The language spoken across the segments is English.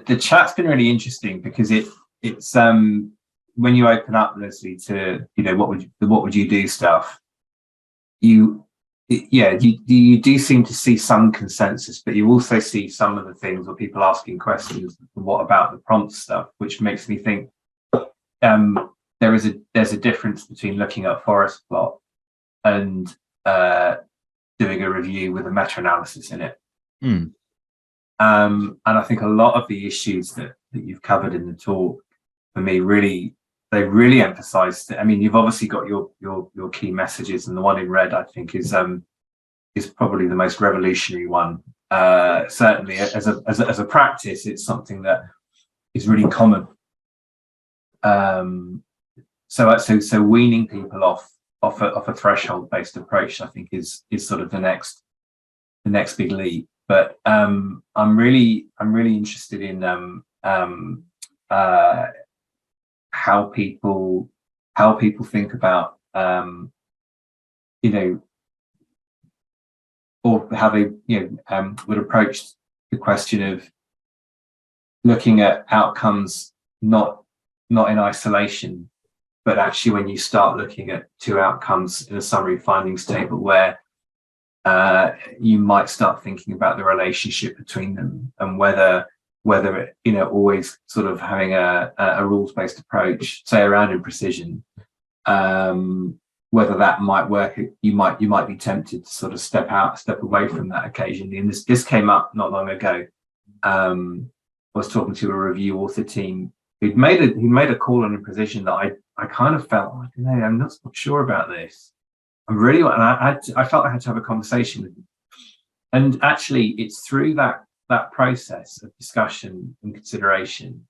the chat's been really interesting because it's when you open up, Leslie, to what would you do stuff, you do seem to see some consensus, but you also see some of the things where people asking questions. What about the prompt stuff? Which makes me think there's a difference between looking at forest plot and doing a review with a meta-analysis in it. And I think a lot of the issues that you've covered in the talk, for me, really emphasised. I mean, you've obviously got your key messages, and the one in red, I think, is probably the most revolutionary one. Certainly, as a practice, it's something that is really common. So weaning people off a threshold-based approach, I think, is sort of the next big leap. But I'm really interested in how people think about or how they would approach the question of looking at outcomes not in isolation, but actually when you start looking at two outcomes in a summary findings table, where you might start thinking about the relationship between them, and whether always sort of having a rules-based approach, say around imprecision, whether that might work. You might be tempted to sort of step away from that occasionally. And this came up not long ago. I was talking to a review author team who'd made a call on imprecision that I kind of felt like, I'm not sure about this. I felt I had to have a conversation with them. And actually, it's through that process of discussion and consideration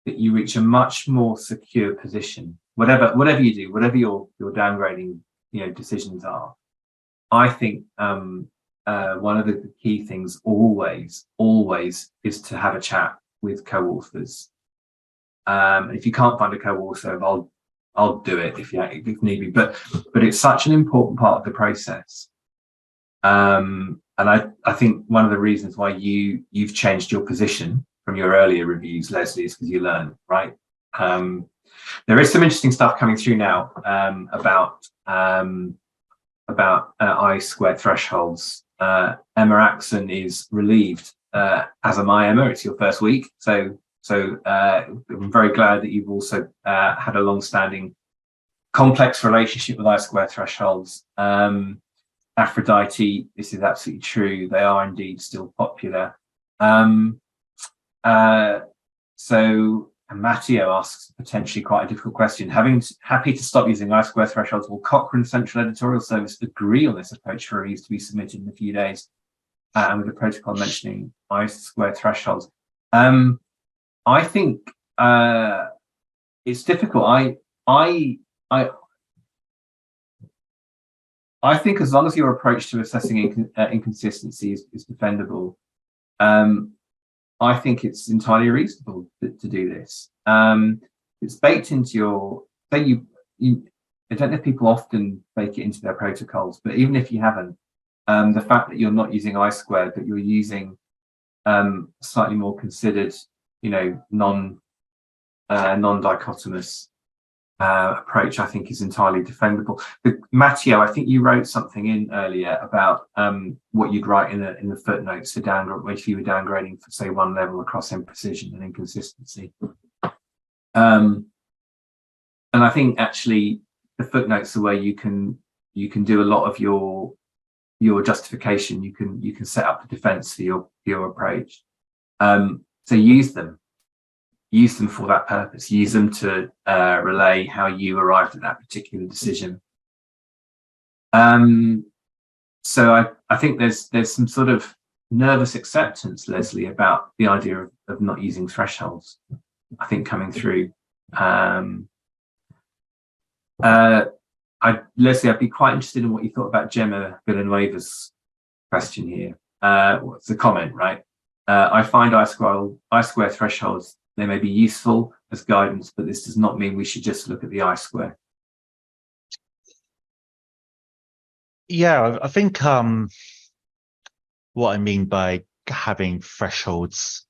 that you reach a much more secure position. Whatever you do, whatever your downgrading decisions are, I think one of the key things always is to have a chat with co-authors. If you can't find a co-author, I'll do it if need be. But it's such an important part of the process. And I think one of the reasons why you've changed your position from your earlier reviews, Leslie, is because you learn, right? There is some interesting stuff coming through now about I-squared thresholds. Emma Axon is relieved, as am I, Emma. It's your first week, so I'm very glad that you've also had a long-standing complex relationship with I-squared thresholds. Aphrodite, this is absolutely true. They are indeed still popular. So Matteo asks potentially quite a difficult question. Happy to stop using I-squared thresholds. Will Cochrane Central Editorial Service agree on this approach for reviews to be submitted in a few days? And with the protocol mentioning I-squared thresholds. I think it's difficult. I think as long as your approach to assessing inconsistency is defendable, I think it's entirely reasonable to do this. It's baked into your. I don't know if people often bake it into their protocols, but even if you haven't, the fact that you're not using I-squared, but you're using slightly more considered, non-dichotomous approach, I think is entirely defendable. But Matteo, I think you wrote something in earlier about what you'd write in the footnotes to downgrade if you were downgrading for, say, one level across imprecision and inconsistency. And I think actually the footnotes are where you can do a lot of your justification. You can set up the defense for your approach. So use them for that purpose. Use them to relay how you arrived at that particular decision. So I think there's some sort of nervous acceptance, Leslie, about the idea of not using thresholds, I think, coming through. Leslie, I'd be quite interested in what you thought about Gemma Villanueva's question here. What's the comment, right? I find I-square thresholds, they may be useful as guidance, but this does not mean we should just look at the I-square. Yeah, I think what I mean by having thresholds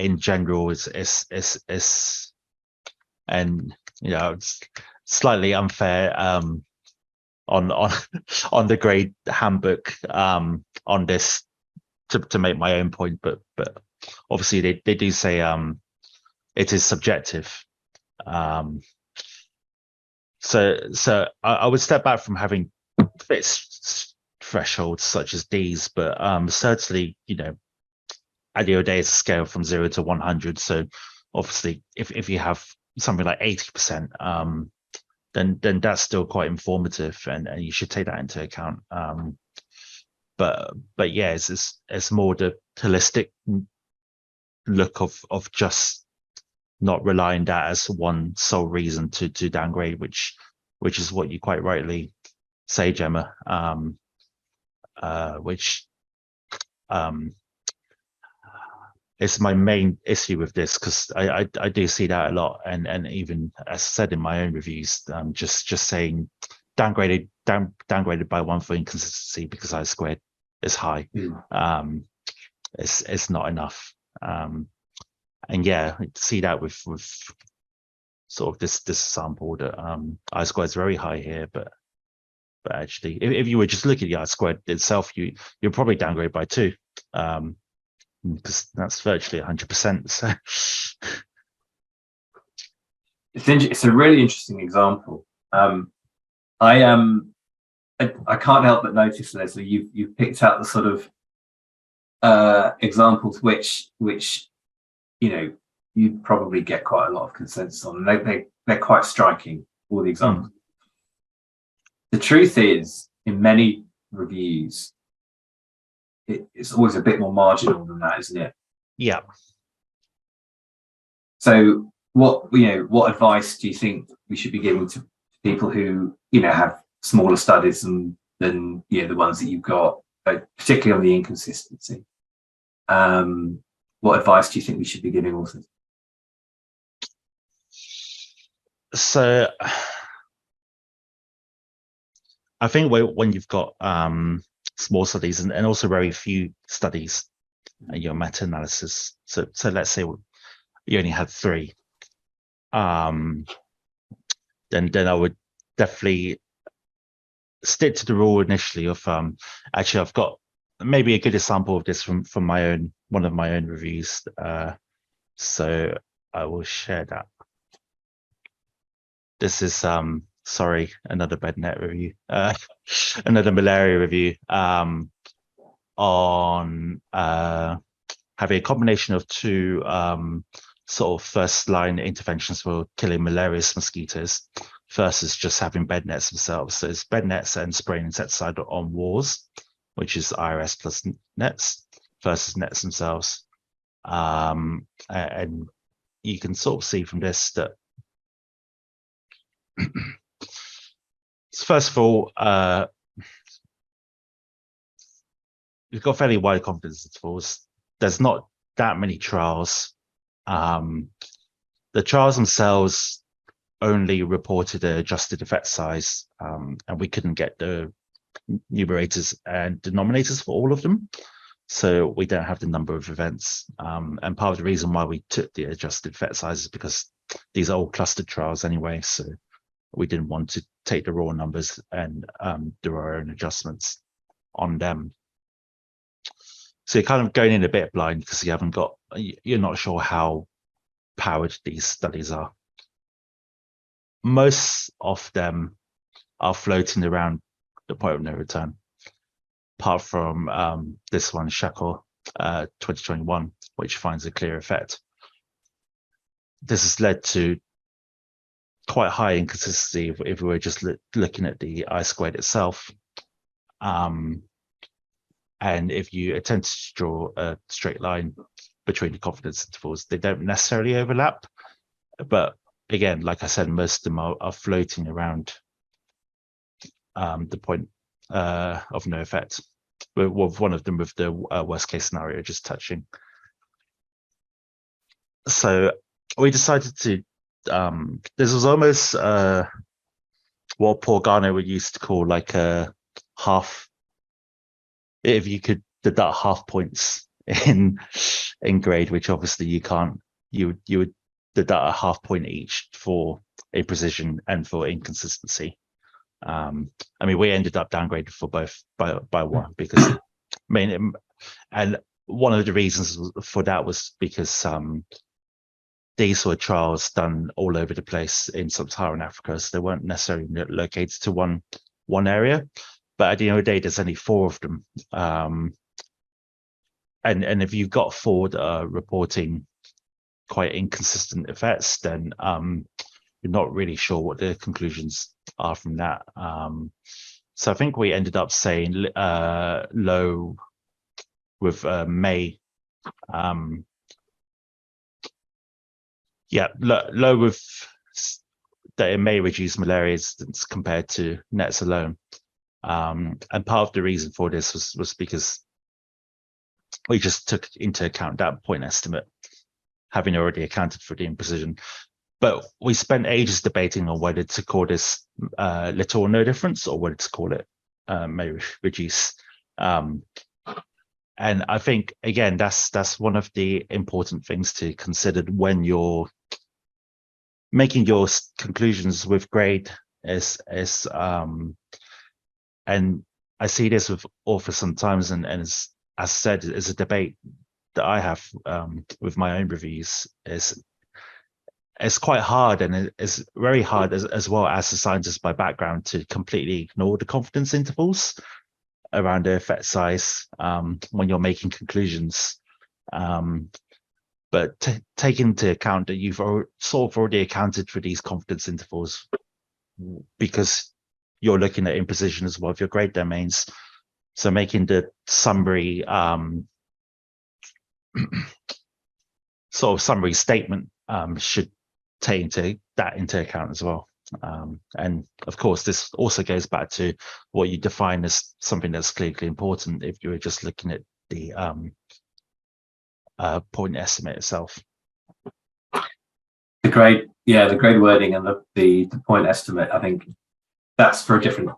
in general is and it's slightly unfair on on the grade handbook on this to make my own point, but obviously they do say it is subjective. So I would step back from having fixed thresholds such as these, but certainly, at the end of the day, it's a scale from 0 to 100. So obviously, if you have something like 80%, then that's still quite informative, and you should take that into account. But yeah, it's more the holistic look of just not relying that as one sole reason to downgrade, which is what you quite rightly say, Gemma. Which is my main issue with this, because I do see that a lot, and even as I said in my own reviews, just saying downgraded by 1 for inconsistency because I squared is high. It's not enough. And yeah, I see that with sort of this sample that I squared is very high here, but actually, if you were just looking at the I squared itself, you're probably downgrade by 2, because that's virtually 100%. So it's a really interesting example. I can't help but notice, Leslie, you've picked out the sort of examples which you probably get quite a lot of consensus on. They're quite striking, all the examples. The truth is, in many reviews, it's always a bit more marginal than that, isn't it? Yeah. So what advice do you think we should be giving to people who have smaller studies than the ones that you've got, particularly on the inconsistency? What advice do you think we should be giving authors? So I think when you've got small studies and also very few studies in your meta-analysis, so let's say you only had 3, then I would definitely stick to the rule initially of actually I've got maybe a good example of this from one of my own reviews. So I will share that. This is sorry, another BedNet review, another malaria review on having a combination of 2 sort of first line interventions for killing malarious mosquitoes versus just having bed nets themselves. So it's bed nets and spraying insecticide on walls, which is IRS plus nets, versus nets themselves. And you can sort of see from this that first of all, you've got fairly wide confidence intervals. There's not that many trials. The trials themselves only reported an adjusted effect size, and we couldn't get the numerators and denominators for all of them. So we don't have the number of events. And part of the reason why we took the adjusted effect size is because these are all clustered trials anyway. So we didn't want to take the raw numbers and do our own adjustments on them. So you're kind of going in a bit blind because you're not sure how powered these studies are. Most of them are floating around the point of no return, apart from this one, Shackle 2021, which finds a clear effect. This has led to quite high inconsistency if we were just looking at the I-squared itself. And if you attempt to draw a straight line between the confidence intervals, they don't necessarily overlap. But again, like I said, most of them are floating around the point of no effect, with one of them with the worst case scenario just touching. So we decided to, this was almost what Paul Garner would used to call like a half, if you could deduct half points in grade, which obviously you can't. You would deduct a half point each for imprecision and for inconsistency. I mean, we ended up downgraded for both by one because, I mean, and one of the reasons for that was because these were trials done all over the place in sub-Saharan Africa, so they weren't necessarily located to one area. But at the end of the day, there's only 4 of them, and if you've got 4 that are reporting quite inconsistent effects, then you're not really sure what the conclusions are from that. So I think we ended up saying low with May. Low with that it may reduce malaria incidence compared to nets alone. And part of the reason for this was because we just took into account that point estimate, having already accounted for the imprecision. But we spent ages debating on whether to call this little or no difference, or whether to call it may reduce. And I think, again, that's one of the important things to consider when you're making your conclusions with grade. And I see this with authors sometimes, and as I said, is a debate that I have with my own reviews. It's quite hard, and it's very hard as well as a scientist by background to completely ignore the confidence intervals around the effect size when you're making conclusions. But take into account that you've sort of already accounted for these confidence intervals because you're looking at imprecision as well of your grade domains. So making the summary sort of summary statement should take that into account as well. And of course, this also goes back to what you define as something that's clinically important if you were just looking at the point estimate itself. The grade wording and the point estimate, I think that's a different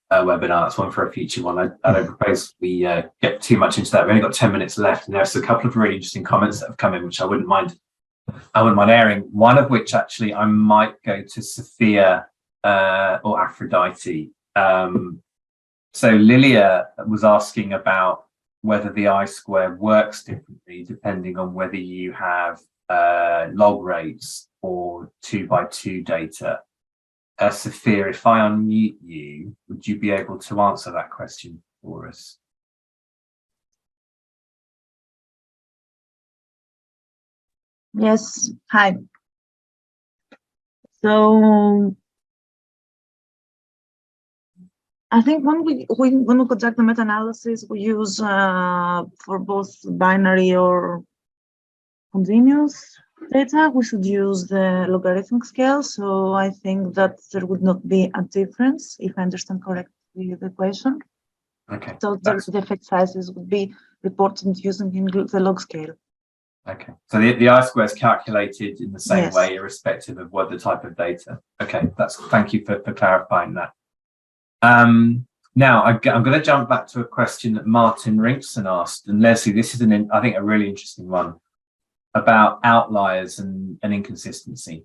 webinar. That's one for a future one. I don't propose we get too much into that. We've only got 10 minutes left, and there's a couple of really interesting comments that have come in, which I wouldn't mind airing. One of which actually I might go to Sophia or Aphrodite. So Lilia was asking about whether the I-square works differently depending on whether you have log rates or 2x2 data. Sophia, if I unmute you, would you be able to answer that question for us? Yes, hi. So I think when we conduct the meta-analysis, we use for both binary or continuous data, we should use the logarithmic scale. So I think that there would not be a difference, if I understand correctly the question. Okay. So the effect sizes would be reported using the log scale. Okay. So the I-square is calculated in the same way, irrespective of what the type of data. Okay. Thank you for clarifying that. Now I'm going to jump back to a question that Martin Rinkson asked, and Leslie, this is I think a really interesting one about outliers and inconsistency.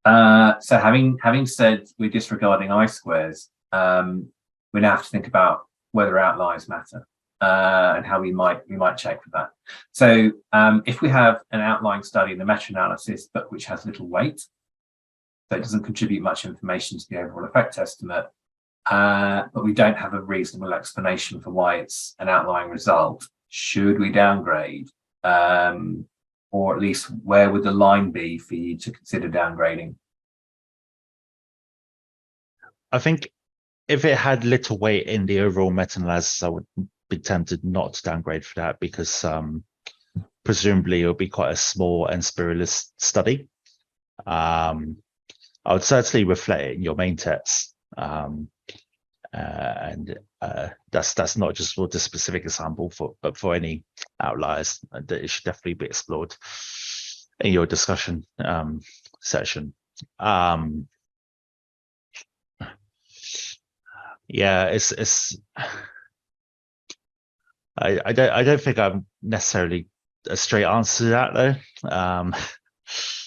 So having said we're disregarding I-squares, we now have to think about whether outliers matter and how we might check for that. So if we have an outlying study in the meta-analysis, but which has little weight, so it doesn't contribute much information to the overall effect estimate, but we don't have a reasonable explanation for why it's an outlying result, should we downgrade? Or at least where would the line be for you to consider downgrading? I think if it had little weight in the overall meta-analysis, I would be tempted not to downgrade for that because presumably it would be quite a small and spurious study. I would certainly reflect it in your main text. And that's not just for the specific example, but for any outliers, that it should definitely be explored in your discussion session. Yeah, I don't think I'm necessarily a straight answer to that though.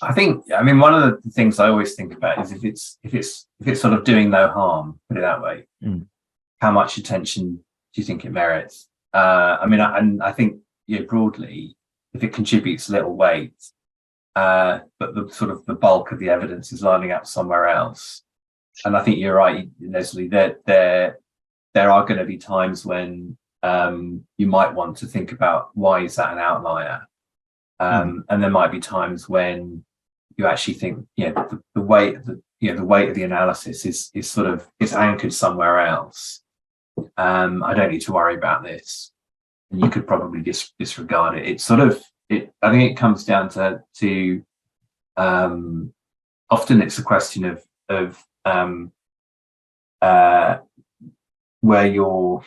I mean, one of the things I always think about is if it's sort of doing no harm, put it that way, how much attention do you think it merits? I mean, I think, broadly, if it contributes little weight, but the sort of the bulk of the evidence is lining up somewhere else. And I think you're right, Leslie, that there are going to be times when you might want to think about, why is that an outlier? And there might be times when you actually think, the weight of the analysis is sort of, it's anchored somewhere else. I don't need to worry about this, and you could probably disregard it. It's sort of, I think it comes down to often it's a question of where you're.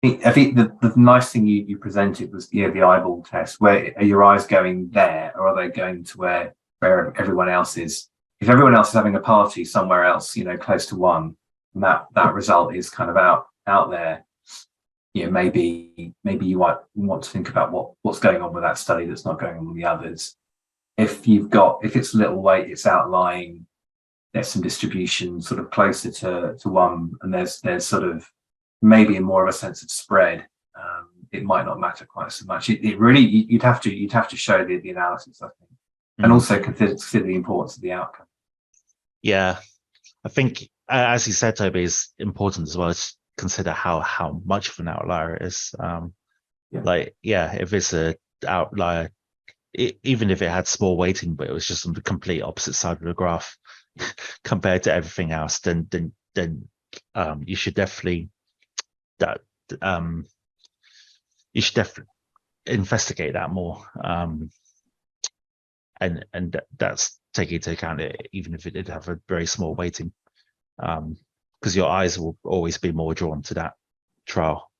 I think the nice thing you presented was the eyeball test. Where are your eyes going there, or are they going to where everyone else is? If everyone else is having a party somewhere else, close to one, and that result is kind of out there, maybe you might want to think about what's going on with that study that's not going on with the others. If it's little weight, it's outlying, there's some distribution sort of closer to one, and there's sort of maybe more of a sense of spread, it might not matter quite so much. It really, you'd have to show the analysis, I think, and also consider the importance of the outcome. Yeah, I think, as you said, Toby, is important as well to consider how much of an outlier it is. If it's a outlier, even if it had small weighting, but it was just on the complete opposite side of the graph compared to everything else, then you should definitely investigate that more, and that's taking into account it, even if it did have a very small weighting, because your eyes will always be more drawn to that trial.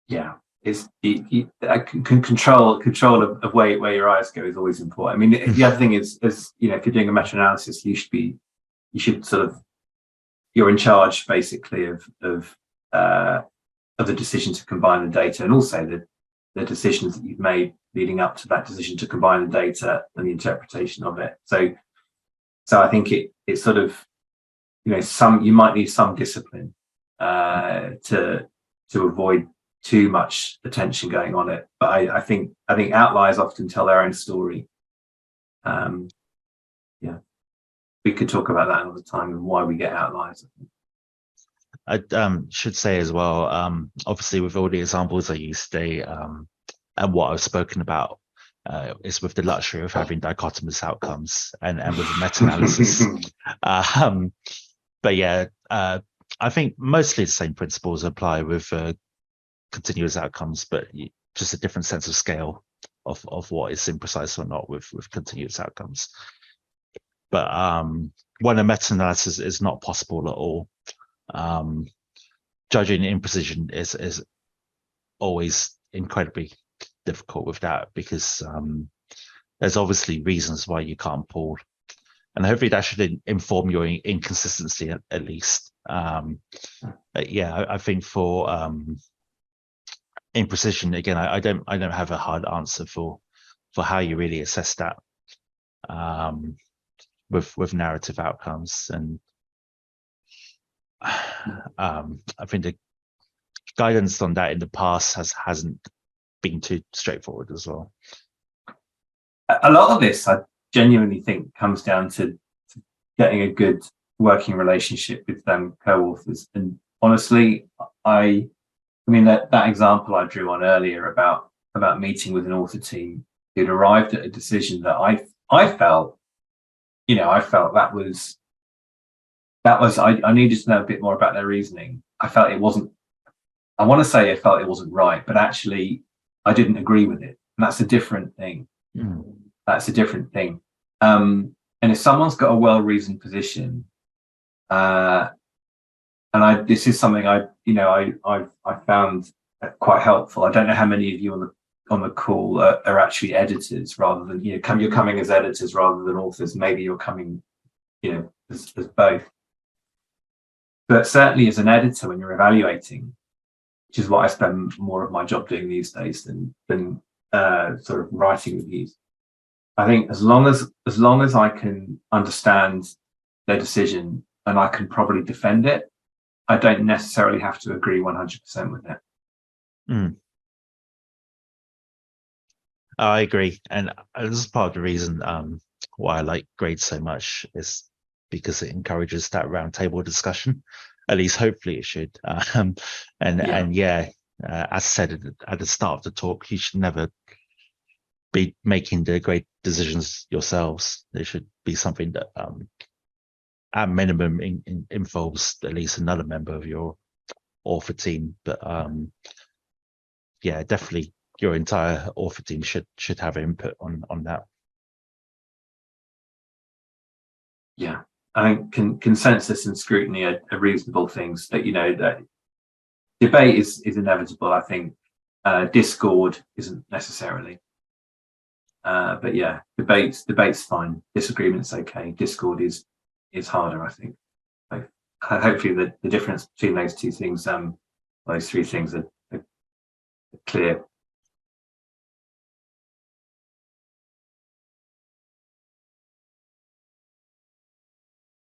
Yeah, it's control of where your eyes go is always important. I mean, the other thing is if you're doing a meta-analysis, you're in charge basically of the decision to combine the data, and also the decisions that you've made leading up to that decision to combine the data and the interpretation of it. So I think it's sort of, you might need some discipline to avoid too much attention going on it. But I think outliers often tell their own story. We could talk about that another time and why we get outliers. I should say as well, obviously with all the examples I used today, and what I've spoken about is with the luxury of having dichotomous outcomes and with a meta-analysis. But yeah, I think mostly the same principles apply with continuous outcomes, but just a different sense of scale of what is imprecise or not with continuous outcomes. But when a meta-analysis is not possible at all, judging imprecision is always incredibly difficult with that, because there's obviously reasons why you can't pull, and hopefully that should inform your inconsistency at least. I think for imprecision, again, I don't have a hard answer for how you really assess that with narrative outcomes, and I think the guidance on that in the past hasn't been too straightforward as well. A lot of this, I genuinely think, comes down to getting a good working relationship with them co-authors. And honestly, I mean that example I drew on earlier about meeting with an author team who'd arrived at a decision that I felt that was I needed to know a bit more about their reasoning. I felt it wasn't right, but actually I didn't agree with it. And that's a different thing. That's a different thing. And if someone's got a well-reasoned position, this is something I found quite helpful. I don't know how many of you on the call are actually editors rather than, you're coming as editors rather than authors. Maybe you're coming, as both. But certainly as an editor, when you're evaluating, which is what I spend more of my job doing these days than sort of writing reviews. I think as long as I can understand their decision and I can probably defend it, I don't necessarily have to agree 100% with it. I agree, and this is part of the reason why I like grades so much, is because it encourages that roundtable discussion. At least, hopefully, it should. And as said at the start of the talk, you should never be making the grade decisions yourselves. There should be something that, at minimum, involves at least another member of your author team. But definitely, your entire author team should have input on that. Yeah, I think consensus and scrutiny are reasonable things. That that debate is inevitable. I think discord isn't necessarily. But yeah, debate's fine. Disagreement's okay. Discord is harder, I think. So hopefully the difference between those two things, those three things are clear